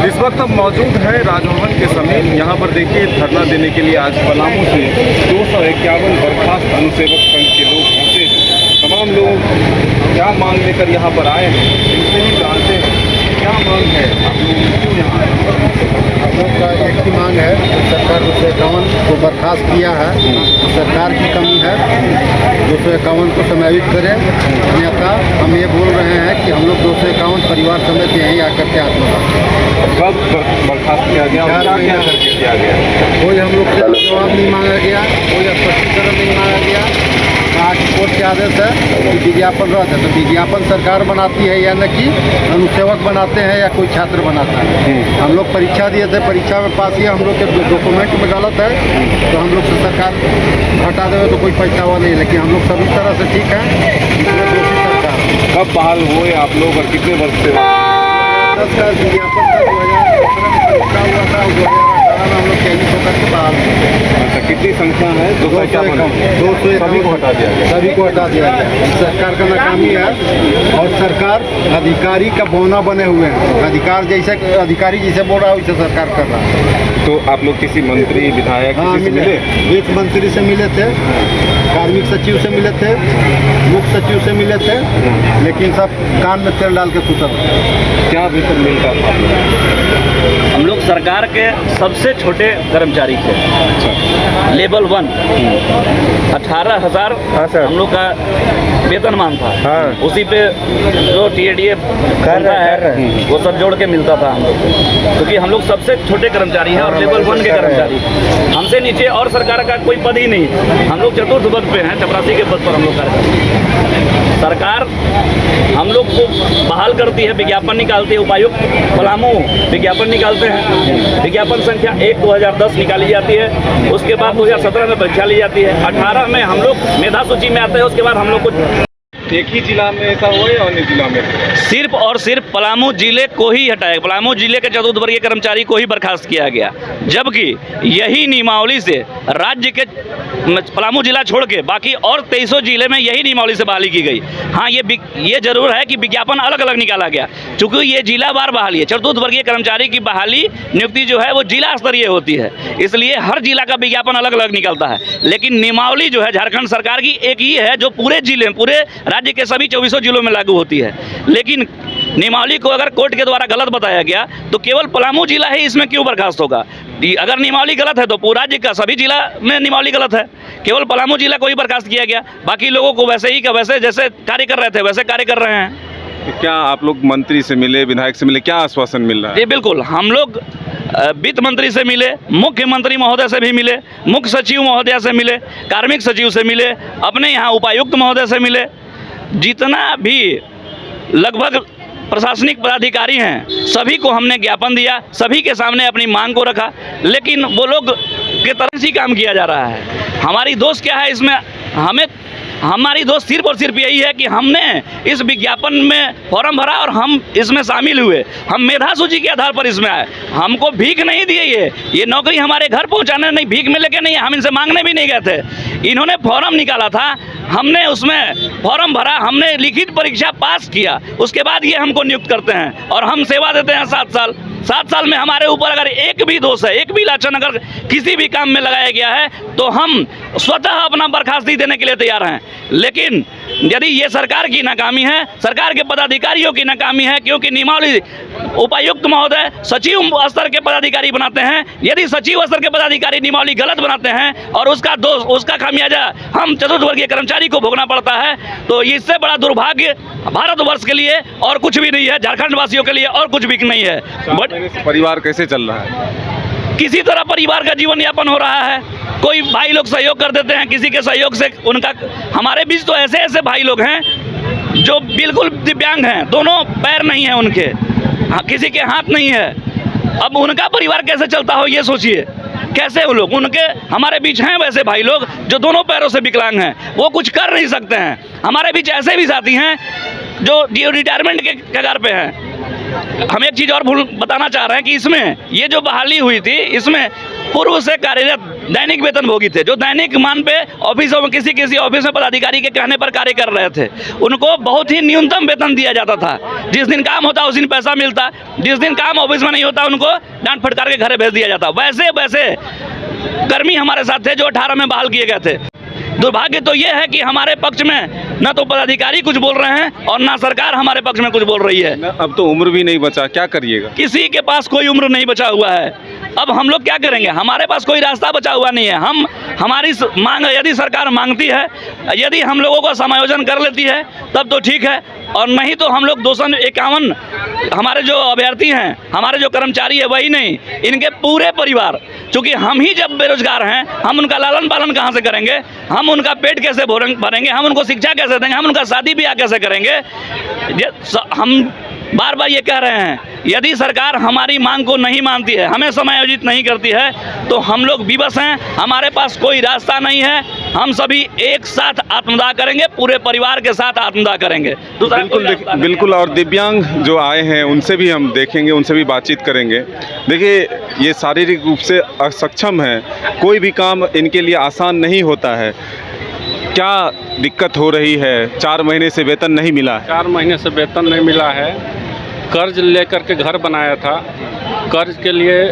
इस वक्त हम मौजूद हैं राजभवन के समीप। यहाँ पर देखिए धरना देने के लिए आज पलामू से 251 बर्खास्त अनुसेवक संघ के लोग पहुँचे। तमाम लोग क्या मांग लेकर यहाँ पर आए हैं, इनसे भी जानते हैं क्या मांग है। आप लोग क्यों यहाँ आए? हम लोग का एक ही मांग है, सरकार 251 को बर्खास्त किया है, सरकार की कमी है, 251 को समाहित करें। अन्यथा हम ये बोल रहे हैं कि हम लोग 251 परिवार समेत यहीं आकर के आत्महत्या। कब बर्खास्त किया गया? क्या करके किया गया? कोई हम लोग से जवाब नहीं मांगा गया, कोई स्पष्टीकरण नहीं मांगा गया। आज कोर्ट के आदेश है कि विज्ञापन रद्द है, तो विज्ञापन सरकार बनाती है या न कि अनुसेवक बनाते हैं या कोई छात्र बनाता है। हम लोग परीक्षा दिए थे, परीक्षा में पास किया, हम लोग के डॉक्यूमेंट में गलत है तो हम लोग से सरकार हटा देवे तो कोई पछतावा नहीं, लेकिन हम लोग सभी तरह से ठीक है। इसमें दोषी सरकार। कब बहाल हुए आप लोग और कितने वर्ष से? 10 का विज्ञापन था, 2017 में परीक्षा हुआ था, 2018 में हम लोग चयनित होकर के बहाल हुए। अच्छा, कितनी संख्या है? 251 सभी को हटा दिया गया। सभी को हटा दिया गया। सरकार का नाकामी है और सरकार अधिकारी का बौना बने हुए हैं। अधिकारी जैसे बोल रहा है वैसे सरकार कर रहा है। तो आप लोग किसी मंत्री विधायक किसी से मिले? वित्त मंत्री से मिले थे, कार्मिक सचिव से मिले थे, मुख्य सचिव से मिले थे, लेकिन सब कान में तेल डाल के सुतल। क्या वेतन मिलता था? हम लोग सरकार के सबसे छोटे कर्मचारी थे। लेवल 1 18,000 हम लोग का वेतनमान था। उसी पे जो TADA बनता है वो सब जोड़ के मिलता था हम लोग, क्योंकि हम लोग सबसे छोटे कर्मचारी हैं और लेवल 1 के कर्मचारी। हमसे नीचे और सरकार का कोई पद ही नहीं। हम लोग चतुर्थ पद पे हैं, चपरासी के पद पर हम लोग कार्य करते हैं। सरकार हम लोग को बहाल करती है, विज्ञापन निकालती है। उपायुक्त पलामू विज्ञापन निकालते हैं, विज्ञापन संख्या 1/2010 निकाली जाती है। उसके बाद 2017 में परीक्षा ली जाती है। 18 में हम लोग मेधा सूची में आते हैं। उसके बाद हम लोग को एक ही जिला में ऐसा हुआ या अन्य जिला में? सिर्फ और सिर्फ पलामू जिले को ही हटाया। पलामू जिले के चतुर्थ वर्गीय कर्मचारी को ही बर्खास्त किया गया, जबकि यही नियमावली से राज्य के पलामू जिला छोड़ के बाकी और 23 जिले में यही नियमावली से बहाली की गई। हाँ, ये जरूर है कि विज्ञापन अलग अलग निकाला गया, चूँकि ये जिला वार बहाली है। चतुर्थ वर्गीय कर्मचारी की बहाली नियुक्ति जो है वो जिला स्तरीय होती है, इसलिए हर जिला का विज्ञापन अलग अलग निकलता है। लेकिन नियमावली जो है झारखंड सरकार की एक ही है जो पूरे जिले पूरे राज्य के सभी 24 जिलों में लागू होती है। लेकिन नियमावली को अगर कोर्ट के द्वारा गलत बताया गया तो केवल पलामू जिला ही इसमें क्यों बर्खास्त होगा? अगर नियमावली गलत है तो पूरा राज्य का सभी जिला में नियमावली गलत है, केवल पलामू जिला को ही बर्खास्त किया गया। बाकी लोगों को वैसे ही का वैसे जैसे कार्य कर रहे थे वैसे कार्य कर रहे हैं। तो क्या आप लोग मंत्री से मिले, विधायक से मिले, क्या आश्वासन मिल रहा है? जी बिल्कुल, हम लोग वित्त मंत्री से मिले, मुख्यमंत्री महोदय से भी मिले, मुख्य सचिव महोदय से मिले, कार्मिक सचिव से मिले, अपने यहाँ उपायुक्त महोदय से मिले। जितना भी लगभग प्रशासनिक पदाधिकारी हैं सभी को हमने ज्ञापन दिया, सभी के सामने अपनी मांग को रखा, लेकिन वो लोग के तरह से काम किया जा रहा है। हमारी दोष क्या है इसमें? हमारी दोस्त सिर्फ और सिर्फ यही है कि हमने इस विज्ञापन में फॉर्म भरा और हम इसमें शामिल हुए। हम मेधा सूची के आधार पर इसमें आए, हमको भीख नहीं दिए। ये नौकरी हमारे घर पहुंचाने नहीं, भीख में लेके नहीं, हम इनसे मांगने भी नहीं गए थे। इन्होंने फॉर्म निकाला था, हमने उसमें फॉर्म भरा, हमने लिखित परीक्षा पास किया, उसके बाद ये हमको नियुक्त करते हैं और हम सेवा देते हैं 7 साल। 7 साल में हमारे ऊपर अगर एक भी दोष है, एक भी लांछन अगर किसी भी काम में लगाया गया है तो हम स्वतः अपना बर्खास्ती देने के लिए तैयार हैं। लेकिन यदि ये सरकार की नाकामी है, सरकार के पदाधिकारियों की नाकामी है, क्योंकि नियमावली उपायुक्त महोदय सचिव स्तर के पदाधिकारी बनाते हैं। यदि सचिव स्तर के पदाधिकारी नियमावली गलत बनाते हैं और उसका दोष, उसका खामियाजा हम चतुर्थ वर्गीय कर्मचारी को भोगना पड़ता है, तो इससे बड़ा दुर्भाग्य भारतवर्ष के लिए और कुछ भी नहीं है, झारखंड वासियों के लिए और कुछ भी नहीं है। बट परिवार कैसे चल रहा है? किसी तरह परिवार का जीवन यापन हो रहा है। कोई भाई लोग सहयोग कर देते हैं, किसी के सहयोग से उनका। हमारे बीच तो ऐसे ऐसे भाई लोग हैं जो बिल्कुल दिव्यांग हैं, दोनों पैर नहीं हैं उनके, हाँ, किसी के हाथ नहीं है। अब उनका परिवार कैसे चलता हो ये सोचिए। कैसे वो लोग, उनके हमारे बीच हैं वैसे भाई लोग जो दोनों पैरों से विकलांग हैं, वो कुछ कर नहीं सकते हैं। हमारे बीच ऐसे भी साथी हैं जो रिटायरमेंट के कगार पे हैं। हम एक चीज़ और बताना चाह रहे हैं कि इसमें ये जो बहाली हुई थी, इसमें पूर्व से कार्यरत दैनिक वेतनभोगी थे, जो दैनिक मान पे ऑफिसों में किसी ऑफिस में पदाधिकारी के कहने पर कार्य कर रहे थे, उनको बहुत ही न्यूनतम वेतन दिया जाता था। जिस दिन काम होता उस दिन पैसा मिलता, जिस दिन काम ऑफिस में नहीं होता उनको डांट फटकार के घर भेज दिया जाता। वैसे वैसे कर्मी हमारे साथ थे जो 18 में बहाल किए गए थे। दुर्भाग्य तो ये है कि हमारे पक्ष में न तो पदाधिकारी कुछ बोल रहे हैं और ना सरकार हमारे पक्ष में कुछ बोल रही है। अब तो उम्र भी नहीं बचा, क्या करिएगा? किसी के पास कोई उम्र नहीं बचा हुआ है। अब हम लोग क्या करेंगे? हमारे पास कोई रास्ता बचा हुआ नहीं है। हमारी मांग यदि सरकार मांगती है, यदि हम लोगों का समायोजन कर लेती है तब तो ठीक है, और नहीं तो हम लोग 251 हमारे जो अभ्यर्थी हैं, हमारे जो कर्मचारी है वही नहीं, इनके पूरे परिवार, चूँकि हम ही जब बेरोजगार हैं, हम उनका लालन पालन कहाँ से करेंगे? हम उनका पेट कैसे भरेंगे? हम उनको शिक्षा कैसे देंगे? हम उनका शादी ब्याह कैसे करेंगे? हम बार बार ये कह रहे हैं, यदि सरकार हमारी मांग को नहीं मानती है, हमें समायोजित नहीं करती है, तो हम लोग विवश हैं, हमारे पास कोई रास्ता नहीं है। हम सभी एक साथ आत्मदाह करेंगे, पूरे परिवार के साथ आत्मदाह करेंगे। बिल्कुल। और दिव्यांग जो आए हैं उनसे भी हम देखेंगे, उनसे भी बातचीत करेंगे। देखिए, ये शारीरिक रूप से असक्षम है, कोई भी काम इनके लिए आसान नहीं होता है। क्या दिक्कत हो रही है? 4 महीने से वेतन नहीं मिला है। 4 महीने से वेतन नहीं मिला है। कर्ज लेकर के घर बनाया था, कर्ज के लिए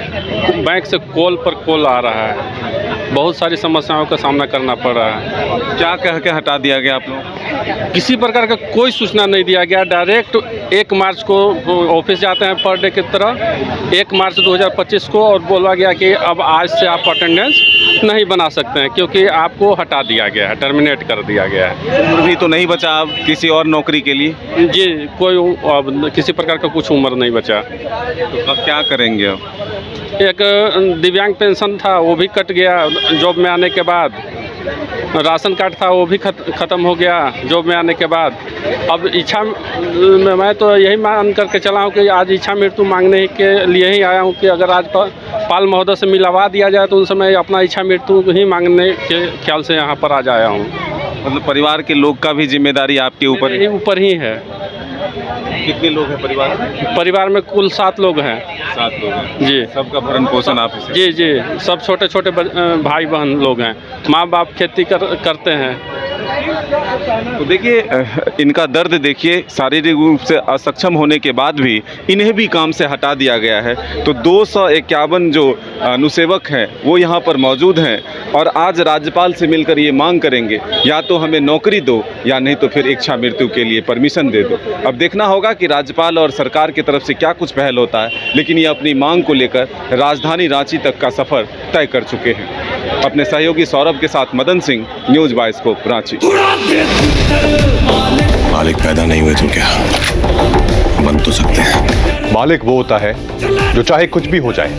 बैंक से कॉल पर कॉल आ रहा है, बहुत सारी समस्याओं का सामना करना पड़ रहा है। क्या कह के हटा दिया गया आप लोग? किसी प्रकार का कोई सूचना नहीं दिया गया। डायरेक्ट 1 मार्च को ऑफिस जाते हैं पर डे की तरह, 1 मार्च 2025 को, और बोला गया कि अब आज से आप अटेंडेंस नहीं बना सकते हैं क्योंकि आपको हटा दिया गया है, टर्मिनेट कर दिया गया है। उम्र भी तो नहीं बचा अब किसी और नौकरी के लिए? जी, कोई अब किसी प्रकार का कुछ उम्र नहीं बचा। तो अब क्या करेंगे? अब एक दिव्यांग पेंशन था, वो भी कट गया जॉब में आने के बाद। राशन कार्ड था, वो भी ख़त्म हो गया जॉब में आने के बाद। अब इच्छा मैं तो यही मान करके चला हूँ कि आज इच्छा मृत्यु मांगने के लिए ही आया हूँ कि अगर आज पाल महोदय से मिलवा दिया जाए तो उन समय अपना इच्छा मृत्यु ही मांगने के ख्याल से यहाँ पर आज आया हूँ। मतलब परिवार के लोग का भी जिम्मेदारी आपके ऊपर ही है। कितने लोग हैं परिवार में? परिवार में कुल 7 लोग हैं। 7 लोग हैं जी। सबका भरण पोषण आप से? जी जी, सब छोटे छोटे भाई बहन लोग हैं, माँ बाप खेती करते हैं। तो देखिए, इनका दर्द देखिए, शारीरिक रूप से असक्षम होने के बाद भी इन्हें भी काम से हटा दिया गया है। तो 251 जो अनुसेवक हैं वो यहाँ पर मौजूद हैं और आज राज्यपाल से मिलकर ये मांग करेंगे, या तो हमें नौकरी दो या नहीं तो फिर इच्छा मृत्यु के लिए परमिशन दे दो। अब देखना होगा कि राज्यपाल और सरकार की तरफ से क्या कुछ पहल होता है, लेकिन ये अपनी मांग को लेकर राजधानी रांची तक का सफ़र तय कर चुके हैं। अपने सहयोगी सौरभ के साथ मदन सिंह, न्यूज़ बाइस्कोप रांची। मालिक पैदा नहीं हुए तो क्या बन तो सकते हैं। मालिक वो होता है जो चाहे कुछ भी हो जाए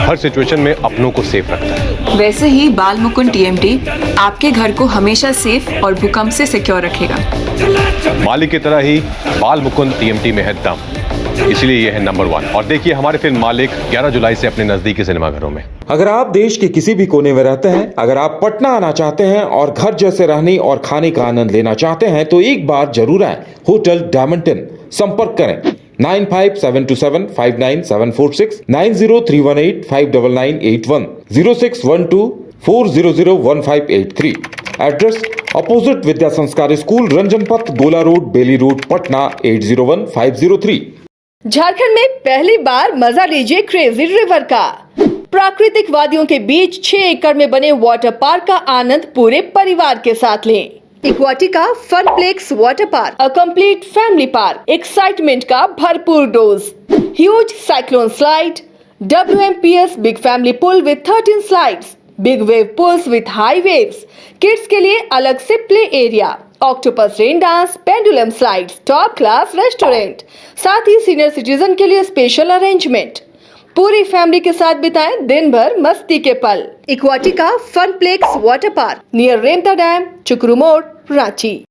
हर सिचुएशन में अपनों को सेफ रखता है। वैसे ही बाल मुकुंद टीएमटी आपके घर को हमेशा सेफ और भूकंप से सिक्योर रखेगा। मालिक की तरह ही बाल मुकुंद टीएमटी में है दम, इसलिए ये है नंबर 1। और देखिए हमारे फिल्म मालिक 11 जुलाई से अपने नजदीकी सिनेमाघरों में। अगर आप देश के किसी भी कोने में रहते हैं, अगर आप पटना आना चाहते हैं और घर जैसे रहने और खाने का आनंद लेना चाहते हैं तो एक बार जरूर आए होटल डायमंटन। संपर्क करें 9572759746, 9031859981, 0612400158 एड्रेस अपोजिट विद्या संस्कार स्कूल, रंजन पथ, गोला रोड, बेली रोड, पटना 801503। झारखंड में पहली बार मजा लीजिए क्रेजी रिवर का। प्राकृतिक वादियों के बीच 6 एकड़ में बने वाटर पार्क का आनंद पूरे परिवार के साथ लें। Equatica Funplex water park, a complete family park, excitement का भरपूर dose, huge cyclone slide, WMPS big family pool with 13 slides, big wave pools with high waves, kids के लिए अलग से play area, octopus rain dance, pendulum slides, top class restaurant, साथ ही senior citizen के लिए स्पेशल अरेंजमेंट। पूरी family के साथ बिताएं दिन भर मस्ती के पल। इक्वाटिका Funplex water park near Remta dam, चुकरू मोड़, रांची।